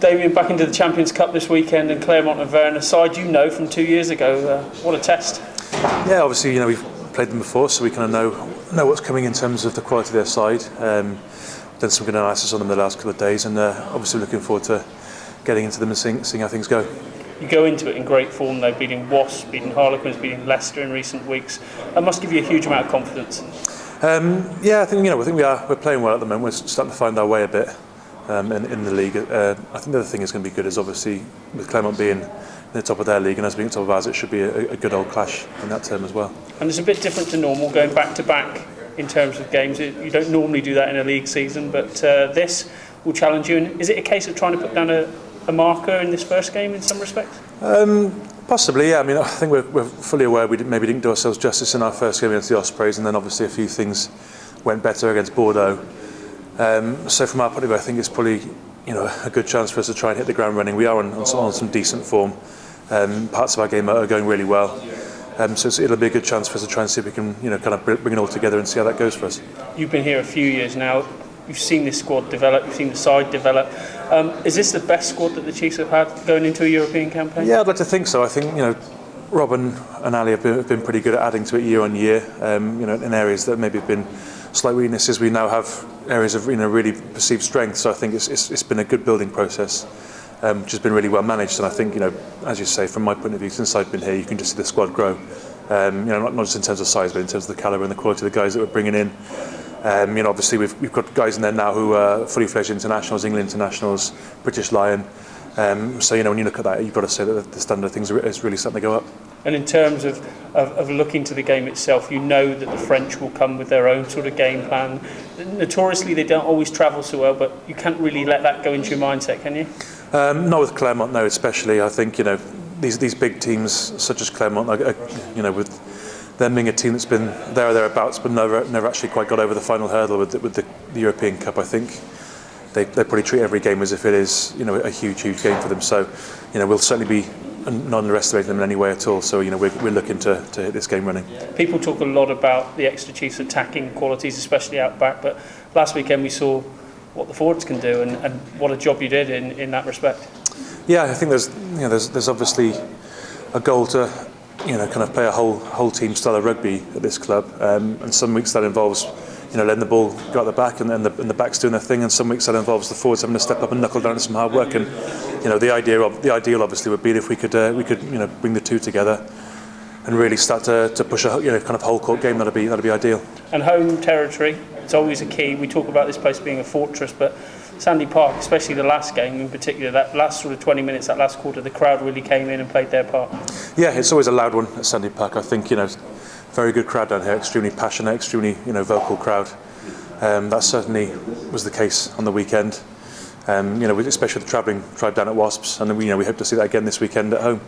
Damien, back into the Champions Cup this weekend, and Clermont and Verne, a side you know from 2 years ago. What a test! Yeah, obviously, we've played them before, so we kind of know what's coming in terms of the quality of their side. Done some good analysis on them the last couple of days, and obviously looking forward to getting into them and seeing how things go. You go into it in great form, though, beating Wasps, beating Harlequins, beating Leicester in recent weeks. That must give you a huge amount of confidence. Yeah, I think we're playing well at the moment. We're starting to find our way a bit in the league. I think the other thing is going to be good is obviously with Clermont being in the top of their league and us being at the top of ours, it should be a good old clash in that term as well. And it's a bit different to normal, going back to back in terms of games. You don't normally do that in a league season, but this will challenge you. And is it a case of trying to put down a marker in this first game in some respects? Possibly, yeah. I mean, I think we're fully aware we maybe didn't do ourselves justice in our first game against the Ospreys, and then obviously a few things went better against Bordeaux. So from our point of view, I think it's probably a good chance for us to try and hit the ground running. We are on some decent form. Parts of our game are going really well. So it'll be a good chance for us to try and see if we can kind of bring it all together and see how that goes for us. You've been here a few years now. You've seen this squad develop, you've seen the side develop. Is this the best squad that the Chiefs have had going into a European campaign? Yeah, I'd like to think so. I think Robin and Ali have been pretty good at adding to it year on year. In areas that maybe have been slight weaknesses, we now have areas of really perceived strength. So I think it's been a good building process, which has been really well managed. And I think as you say, from my point of view, since I've been here, you can just see the squad grow. Not just in terms of size, but in terms of the calibre and the quality of the guys that we're bringing in. Obviously we've got guys in there now who are fully fledged internationals, England internationals, British Lion. So when you look at that, you've got to say that the standard of things is really starting to go up. And in terms of looking to the game itself, you know that the French will come with their own sort of game plan. Notoriously, they don't always travel so well, but you can't really let that go into your mindset, can you? Not with Clermont, no. Especially, I think these big teams such as Clermont, with them being a team that's been there or thereabouts, but never actually quite got over the final hurdle with the European Cup. I think they probably treat every game as if it is a huge game for them. So we'll certainly be not underestimating them in any way at all. So we're looking to hit this game running. People talk a lot about the Exeter Chiefs' attacking qualities, especially out back. But last weekend we saw what the forwards can do, and what a job you did in that respect. Yeah, I think there's obviously a goal to kind of play a whole team style of rugby at this club, and some weeks that involves letting the ball go out the back and the backs doing their thing, and some weeks that involves the forwards having to step up and knuckle down to some hard work. And the ideal obviously would be if we could bring the two together and really start to push a kind of whole court game. That'd be ideal. And home territory, it's always a key. We talk about this place being a fortress, but Sandy Park, especially the last game in particular, that last sort of 20 minutes, that last quarter, the crowd really came in and played their part. Yeah, it's always a loud one at Sandy Park. I think very good crowd down here, extremely passionate, extremely vocal crowd. That certainly was the case on the weekend. Especially with the travelling tribe down at Wasps, and we hope to see that again this weekend at home.